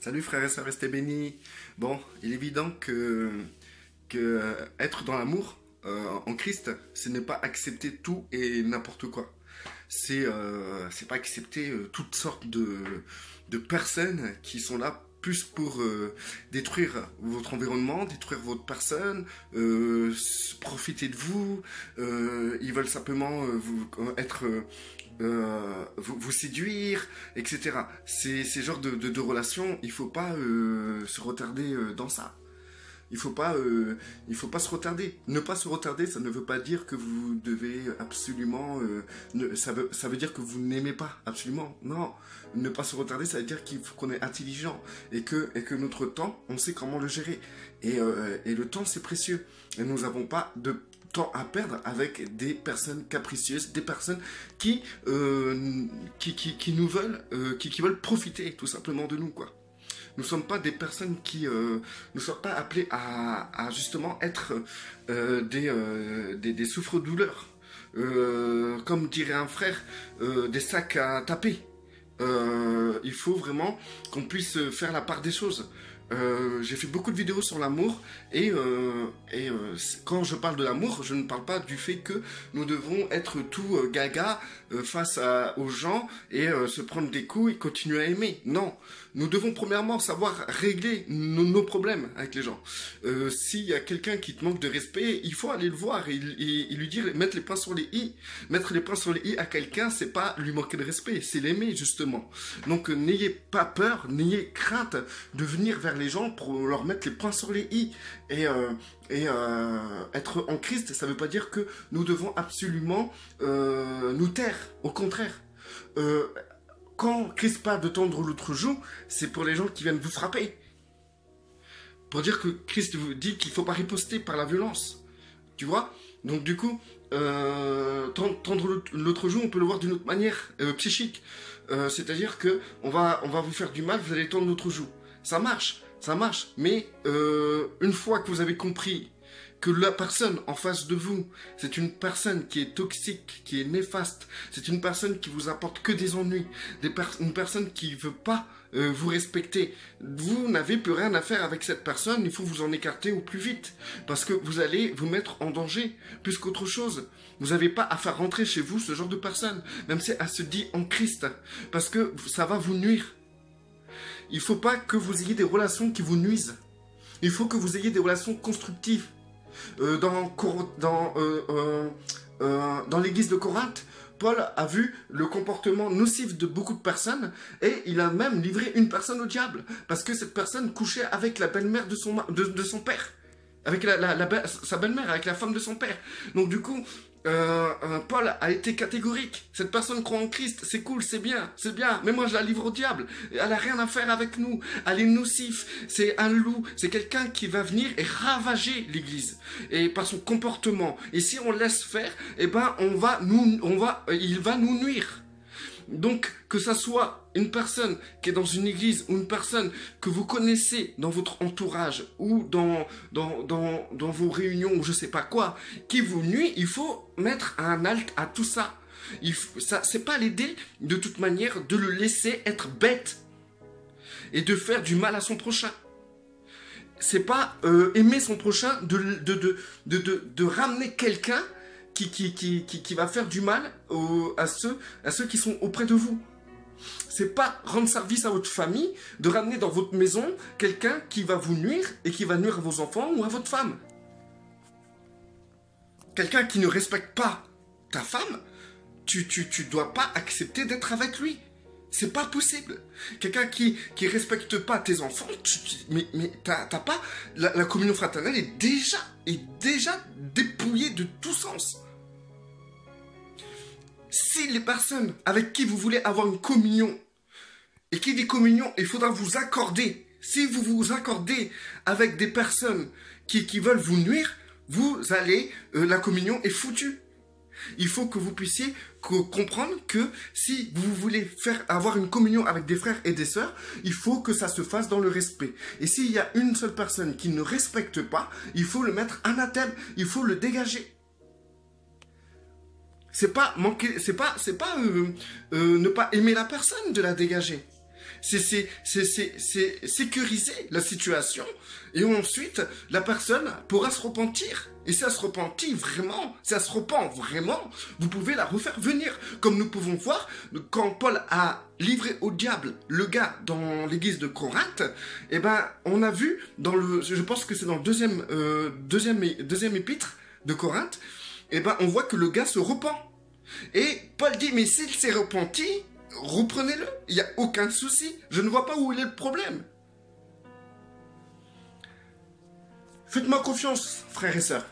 Salut frères et sœurs, restez bénis. Bon, il est évident que être dans l'amour en Christ, ce n'est pas accepter tout et n'importe quoi. C'est pas accepter toutes sortes de personnes qui sont là plus pour détruire votre environnement, détruire votre personne, profiter de vous. Ils veulent simplement vous séduire, etc. Ces genres de relations, il faut pas se retarder dans ça. Il faut pas se retarder. Ne pas se retarder, ça ne veut pas dire que vous devez absolument... ça veut dire que vous n'aimez pas, absolument. Non, ne pas se retarder, ça veut dire qu'il faut qu'on est intelligent et que notre temps, on sait comment le gérer. Et le temps, c'est précieux. Et nous n'avons pas de temps à perdre avec des personnes capricieuses, des personnes qui nous veulent, qui veulent profiter tout simplement de nous, quoi. Nous ne sommes pas des personnes ne sommes pas appelés à justement être des souffres-douleurs. Comme dirait un frère, des sacs à taper. Il faut vraiment qu'on puisse faire la part des choses. J'ai fait beaucoup de vidéos sur l'amour et quand je parle de l'amour, je ne parle pas du fait que nous devons être tout gaga face aux gens et se prendre des coups et continuer à aimer. Non, nous devons premièrement savoir régler nos problèmes avec les gens. S'il y a quelqu'un qui te manque de respect, il faut aller le voir et lui dire, mettre les points sur les i. Mettre les points sur les i à quelqu'un, c'est pas lui manquer de respect, c'est l'aimer justement. Donc n'ayez pas peur, n'ayez crainte de venir vers les gens pour leur mettre les points sur les i. Et être en Christ, ça ne veut pas dire que nous devons absolument nous taire. Au contraire. Quand Christ parle de tendre l'autre joue, c'est pour les gens qui viennent vous frapper. Pour dire que Christ vous dit qu'il ne faut pas riposter par la violence. Tu vois? Donc du coup, tendre l'autre joue, on peut le voir d'une autre manière psychique. C'est-à-dire que on va vous faire du mal, vous allez tendre l'autre joue. Ça marche, mais une fois que vous avez compris que la personne en face de vous, c'est une personne qui est toxique, qui est néfaste, c'est une personne qui vous apporte que des ennuis, une personne qui ne veut pas vous respecter, vous n'avez plus rien à faire avec cette personne, il faut vous en écarter au plus vite, parce que vous allez vous mettre en danger, plus qu'autre chose. Vous n'avez pas à faire rentrer chez vous ce genre de personne, même si elle se dit en Christ, parce que ça va vous nuire. Il ne faut pas que vous ayez des relations qui vous nuisent. Il faut que vous ayez des relations constructives. Dans l'église de Corinthe, Paul a vu le comportement nocif de beaucoup de personnes et il a même livré une personne au diable parce que cette personne couchait avec la belle-mère de son père, avec sa belle-mère, avec la femme de son père. Donc du coup, Paul a été catégorique. Cette personne croit en Christ, c'est cool, c'est bien, mais moi je la livre au diable. Elle a rien à faire avec nous, elle est nocif, c'est un loup, c'est quelqu'un qui va venir et ravager l'église et par son comportement. Et si on laisse faire, eh ben il va nous nuire. Donc, que ça soit une personne qui est dans une église ou une personne que vous connaissez dans votre entourage ou dans vos réunions ou je sais pas quoi, qui vous nuit, il faut mettre un halt à tout ça. C'est pas l'aider de toute manière de le laisser être bête et de faire du mal à son prochain. C'est pas aimer son prochain de ramener quelqu'un qui va faire du mal à ceux qui sont auprès de vous. C'est pas rendre service à votre famille, de ramener dans votre maison quelqu'un qui va vous nuire et qui va nuire à vos enfants ou à votre femme. Quelqu'un qui ne respecte pas ta femme, tu dois pas accepter d'être avec lui. C'est pas possible. Quelqu'un qui respecte pas tes enfants, mais t'as pas... La communion fraternelle est déjà dépouillée de tout sens. Si les personnes avec qui vous voulez avoir une communion, et qui dit communion, il faudra vous accorder. Si vous vous accordez avec des personnes qui veulent vous nuire, la communion est foutue. Il faut que vous puissiez comprendre que si vous voulez avoir une communion avec des frères et des sœurs, il faut que ça se fasse dans le respect. Et s'il y a une seule personne qui ne respecte pas, il faut le mettre anathème, il faut le dégager. C'est pas ne pas aimer la personne de la dégager. C'est sécuriser la situation. Et ensuite, la personne pourra se repentir. Et si elle se repentit vraiment, si elle se repent vraiment, vous pouvez la refaire venir. Comme nous pouvons voir, quand Paul a livré au diable le gars dans l'église de Corinthe, eh ben, on a vu dans le, je pense que c'est dans le deuxième épître de Corinthe, eh ben, on voit que le gars se repent. Et Paul dit, mais s'il s'est repenti, reprenez-le. Il n'y a aucun souci. Je ne vois pas où il est le problème. Faites-moi confiance, frères et sœurs.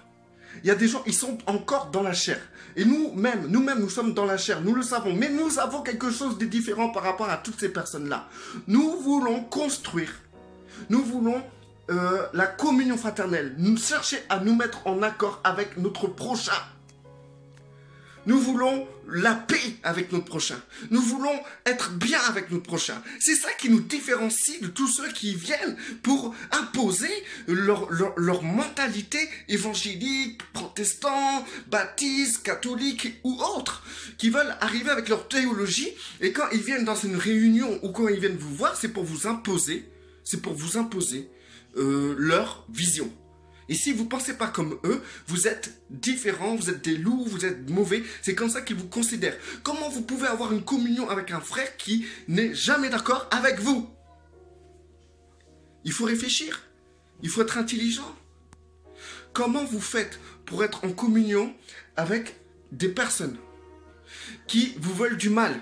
Il y a des gens, ils sont encore dans la chair. Et nous-mêmes, nous sommes dans la chair, nous le savons. Mais nous avons quelque chose de différent par rapport à toutes ces personnes-là. Nous voulons construire. Nous voulons la communion fraternelle. Nous chercher à nous mettre en accord avec notre prochain. Nous voulons la paix avec notre prochain. Nous voulons être bien avec notre prochain. C'est ça qui nous différencie de tous ceux qui viennent pour imposer leur mentalité évangélique, protestant, baptiste, catholique ou autre, qui veulent arriver avec leur théologie. Et quand ils viennent dans une réunion ou quand ils viennent vous voir, c'est pour vous imposer, leur vision. Et si vous ne pensez pas comme eux, vous êtes différents, vous êtes des loups, vous êtes mauvais. C'est comme ça qu'ils vous considèrent. Comment vous pouvez avoir une communion avec un frère qui n'est jamais d'accord avec vous? Il faut réfléchir. Il faut être intelligent. Comment vous faites pour être en communion avec des personnes qui vous veulent du mal?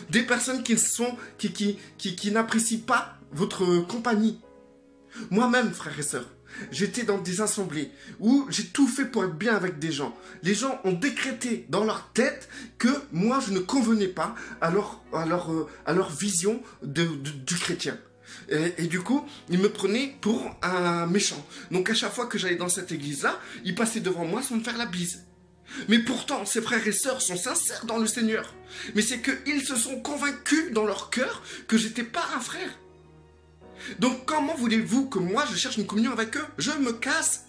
Des personnes qui n'apprécient pas votre compagnie. Moi-même, frères et sœurs, j'étais dans des assemblées où j'ai tout fait pour être bien avec des gens. Les gens ont décrété dans leur tête que moi, je ne convenais pas à leur vision du chrétien. Et du coup, ils me prenaient pour un méchant. Donc à chaque fois que j'allais dans cette église-là, ils passaient devant moi sans me faire la bise. Mais pourtant, ces frères et sœurs sont sincères dans le Seigneur. Mais c'est qu'ils se sont convaincus dans leur cœur que j'étais pas un frère. Donc comment voulez-vous que moi je cherche une communion avec eux? Je me casse.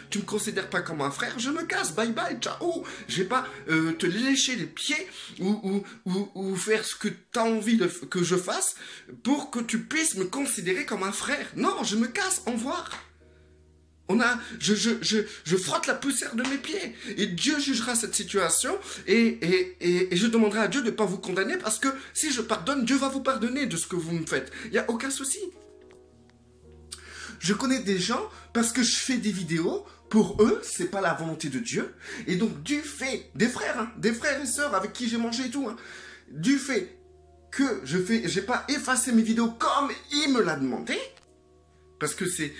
Tu me considères pas comme un frère, je me casse, bye bye, ciao. Je vais pas te lécher les pieds ou faire ce que tu as envie que je fasse pour que tu puisses me considérer comme un frère. Non, je me casse, au revoir. Je frotte la poussière de mes pieds et Dieu jugera cette situation et je demanderai à Dieu de ne pas vous condamner parce que si je pardonne, Dieu va vous pardonner de ce que vous me faites. Il n'y a aucun souci. Je connais des gens parce que je fais des vidéos. Pour eux, c'est pas la volonté de Dieu. Et donc, du fait, des frères et sœurs avec qui j'ai mangé et tout, du fait que j'ai pas effacé mes vidéos comme il me l'a demandé, parce que c'est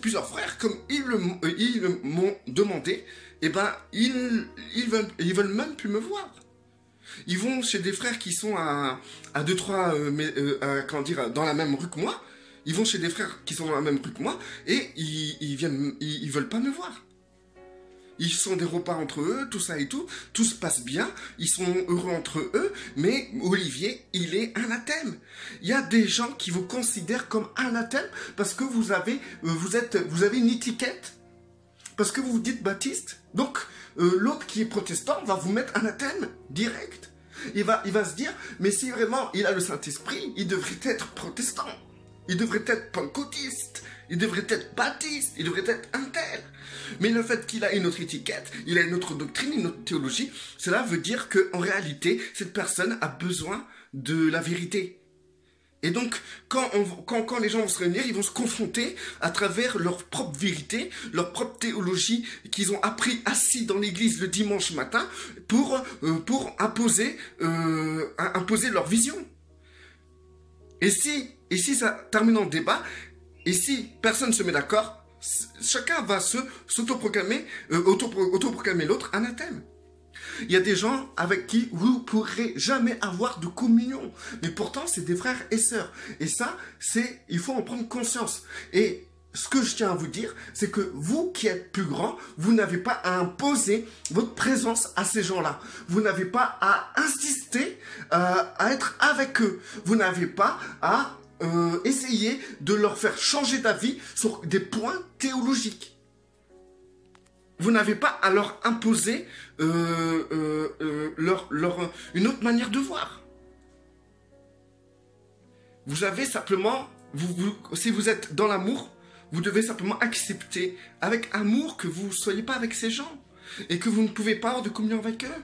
plusieurs frères, comme ils m'ont demandé, et ben, ils veulent même plus me voir. Ils vont chez des frères qui sont à 2-3, dans la même rue que moi. Ils vont chez des frères qui sont dans la même rue que moi, et ils veulent pas me voir. Ils sont des repas entre eux, tout ça et tout se passe bien, ils sont heureux entre eux, mais Olivier, il est anathème. Il y a des gens qui vous considèrent comme anathème parce que vous avez une étiquette, parce que vous vous dites baptiste. Donc, l'autre qui est protestant va vous mettre anathème direct. Il va se dire, mais si vraiment il a le Saint-Esprit, il devrait être protestant, il devrait être pentecôtiste, il devrait être baptiste, il devrait être un tel. Mais le fait qu'il a une autre étiquette, il a une autre doctrine, une autre théologie, cela veut dire qu'en réalité, cette personne a besoin de la vérité. Et donc, quand les gens vont se réunir, ils vont se confronter à travers leur propre vérité, leur propre théologie qu'ils ont appris assis dans l'église le dimanche matin pour imposer leur vision. Et si ça termine en débat, et si personne ne se met d'accord, chacun va s'autoproclamer l'autre anathème. Il y a des gens avec qui vous ne pourrez jamais avoir de communion. Mais pourtant, c'est des frères et sœurs. Et ça, il faut en prendre conscience. Et ce que je tiens à vous dire, c'est que vous qui êtes plus grands, vous n'avez pas à imposer votre présence à ces gens-là. Vous n'avez pas à insister à être avec eux. Vous n'avez pas à essayer de leur faire changer d'avis sur des points théologiques. Vous n'avez pas à leur imposer une autre manière de voir. vous avez simplement, si vous êtes dans l'amour, vous devez simplement accepter avec amour que vous ne soyez pas avec ces gens et que vous ne pouvez pas avoir de communion avec eux.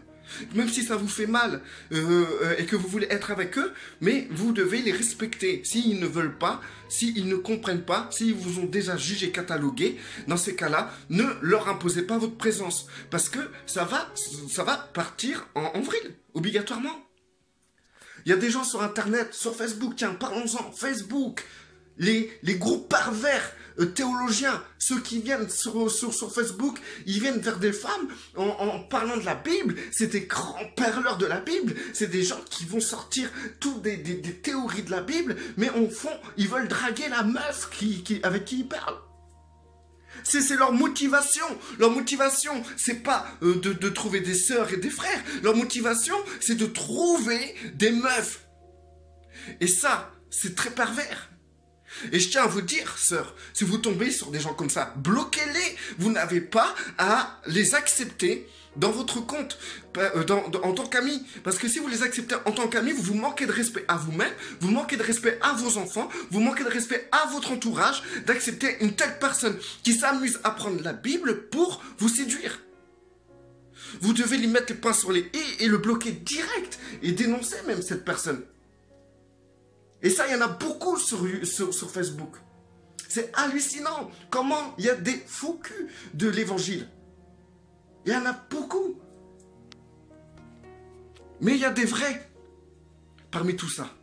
Même si ça vous fait mal et que vous voulez être avec eux, mais vous devez les respecter. S'ils ne veulent pas, s'ils ne comprennent pas, s'ils vous ont déjà jugé, catalogué, dans ces cas-là, ne leur imposez pas votre présence. Parce que ça va partir en vrille, obligatoirement. Il y a des gens sur Internet, sur Facebook, tiens, parlons-en, Facebook, les groupes pervers théologiens, ceux qui viennent sur Facebook, ils viennent vers des femmes en parlant de la Bible, c'est des grands parleurs de la Bible, c'est des gens qui vont sortir toutes des théories de la Bible, mais au fond, ils veulent draguer la meuf avec qui ils parlent. C'est leur motivation. Leur motivation, c'est pas de trouver des sœurs et des frères. Leur motivation, c'est de trouver des meufs. Et ça, c'est très pervers. Et je tiens à vous dire, sœurs, si vous tombez sur des gens comme ça, bloquez-les. Vous n'avez pas à les accepter dans votre compte, en tant qu'amis. Parce que si vous les acceptez en tant qu'amis, vous manquez de respect à vous-même, vous manquez de respect à vos enfants, vous manquez de respect à votre entourage, d'accepter une telle personne qui s'amuse à prendre la Bible pour vous séduire. Vous devez lui mettre les points sur les i et le bloquer direct et dénoncer même cette personne. Et ça, il y en a beaucoup sur Facebook. C'est hallucinant comment il y a des faux culs de l'évangile. Il y en a beaucoup. Mais il y a des vrais parmi tout ça.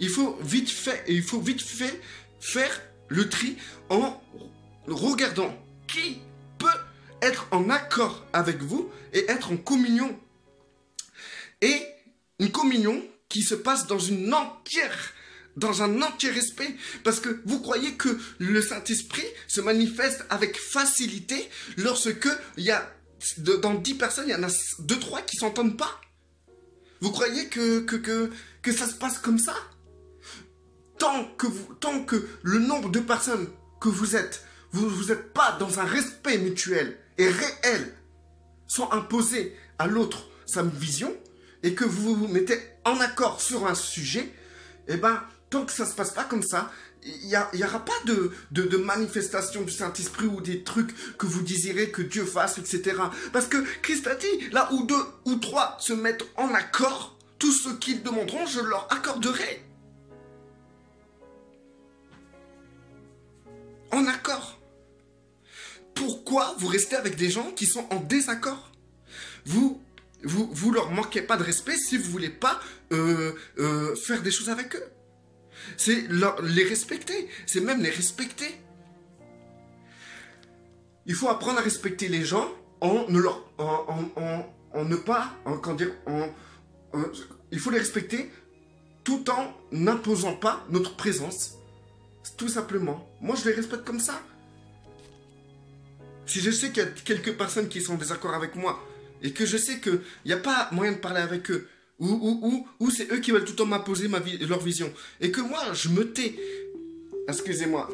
Il faut vite fait faire le tri en regardant qui peut être en accord avec vous et être en communion. Et une communion qui se passe dans un entier respect. Parce que vous croyez que le Saint-Esprit se manifeste avec facilité lorsque il y a, dans 10 personnes, il y en a 2-3 qui s'entendent pas. Vous croyez que ça se passe comme ça? Tant que le nombre de personnes que vous êtes pas dans un respect mutuel et réel, sans imposer à l'autre sa vision, et que vous vous mettez en accord sur un sujet, eh ben, tant que ça ne se passe pas comme ça, il n'y aura pas de manifestation du Saint-Esprit ou des trucs que vous désirez que Dieu fasse, etc. Parce que Christ a dit, là où 2 ou 3 se mettent en accord, tout ce qu'ils demanderont, je leur accorderai. En accord. Pourquoi vous restez avec des gens qui sont en désaccord? Vous leur manquez pas de respect si vous voulez pas faire des choses avec eux. C'est les respecter. C'est même les respecter. Il faut apprendre à respecter les gens il faut les respecter tout en n'imposant pas notre présence. Tout simplement. Moi, je les respecte comme ça. Si je sais qu'il y a quelques personnes qui sont en désaccord avec moi, et que je sais qu'il n'y a pas moyen de parler avec eux, ou c'est eux qui veulent tout le temps m'imposer leur vision, et que moi, je me tais. Excusez-moi.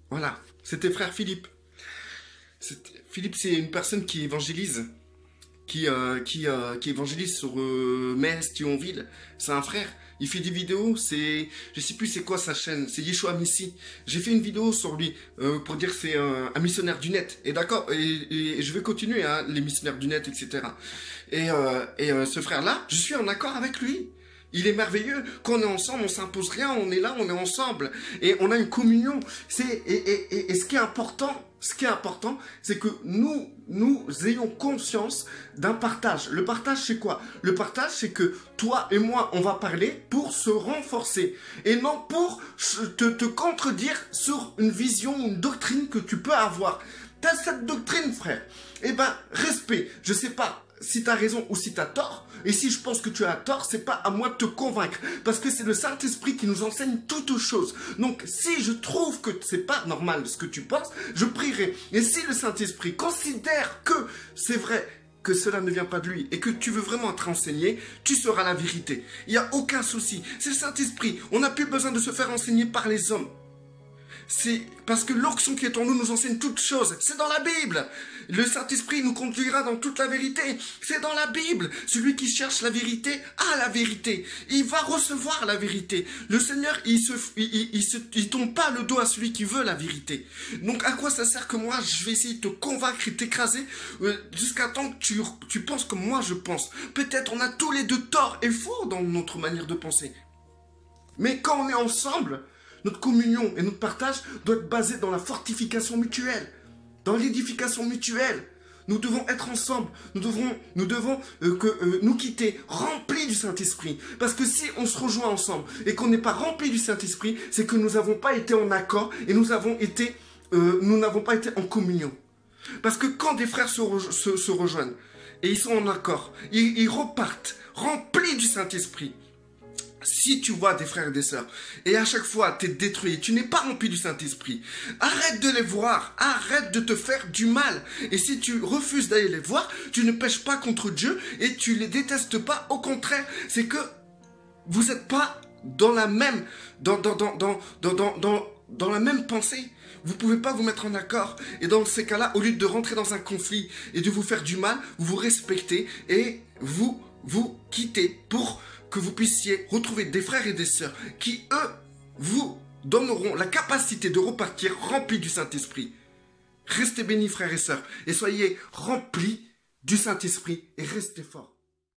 Voilà, c'était frère Philippe. Philippe, c'est une personne qui évangélise, qui évangélise sur Metz, Thionville. C'est un frère. Il fait des vidéos, je sais plus c'est quoi sa chaîne, c'est Yeshua Missi. J'ai fait une vidéo sur lui pour dire que c'est un missionnaire du net. Et d'accord, et je vais continuer, hein, les missionnaires du net, etc. Et ce frère-là, je suis en accord avec lui. Il est merveilleux. Quand on est ensemble, on s'impose rien, on est là, on est ensemble. Et on a une communion. Et ce qui est important, c'est que nous ayons conscience d'un partage. Le partage, c'est quoi? Le partage, c'est que toi et moi, on va parler pour se renforcer. Et non pour te contredire sur une vision ou une doctrine que tu peux avoir. T'as cette doctrine, frère. Eh ben, respect. Je sais pas si tu as raison ou si tu as tort. Et si je pense que tu as tort, c'est pas à moi de te convaincre. Parce que c'est le Saint-Esprit qui nous enseigne toutes choses. Donc, si je trouve que c'est pas normal ce que tu penses, je prierai. Et si le Saint-Esprit considère que c'est vrai, que cela ne vient pas de lui, et que tu veux vraiment être enseigné, tu sauras la vérité. Il n'y a aucun souci. C'est le Saint-Esprit. On n'a plus besoin de se faire enseigner par les hommes. C'est parce que l'onction qui est en nous nous enseigne toutes choses. C'est dans la Bible. Le Saint-Esprit nous conduira dans toute la vérité. C'est dans la Bible. Celui qui cherche la vérité a la vérité. Il va recevoir la vérité. Le Seigneur, il tombe pas le dos à celui qui veut la vérité. Donc à quoi ça sert que moi je vais essayer de te convaincre et t'écraser jusqu'à temps que tu penses comme moi je pense. Peut-être on a tous les deux tort et faux dans notre manière de penser. Mais quand on est ensemble, notre communion et notre partage doivent être basés dans la fortification mutuelle, dans l'édification mutuelle. Nous devons être ensemble, nous devons nous quitter remplis du Saint-Esprit. Parce que si on se rejoint ensemble et qu'on n'est pas remplis du Saint-Esprit, c'est que nous n'avons pas été en accord et nous n'avons pas été en communion. Parce que quand des frères se rejoignent et ils sont en accord, ils repartent remplis du Saint-Esprit. Si tu vois des frères et des sœurs, et à chaque fois tu es détruit, tu n'es pas rempli du Saint-Esprit, arrête de les voir, arrête de te faire du mal. Et si tu refuses d'aller les voir, tu ne pèches pas contre Dieu et tu les détestes pas, au contraire, c'est que vous n'êtes pas dans la même, dans la même pensée. Vous ne pouvez pas vous mettre en accord. Et dans ces cas-là, au lieu de rentrer dans un conflit et de vous faire du mal, vous vous respectez et vous quittez pour que vous puissiez retrouver des frères et des sœurs qui, eux, vous donneront la capacité de repartir remplis du Saint-Esprit. Restez bénis, frères et sœurs, et soyez remplis du Saint-Esprit et restez forts.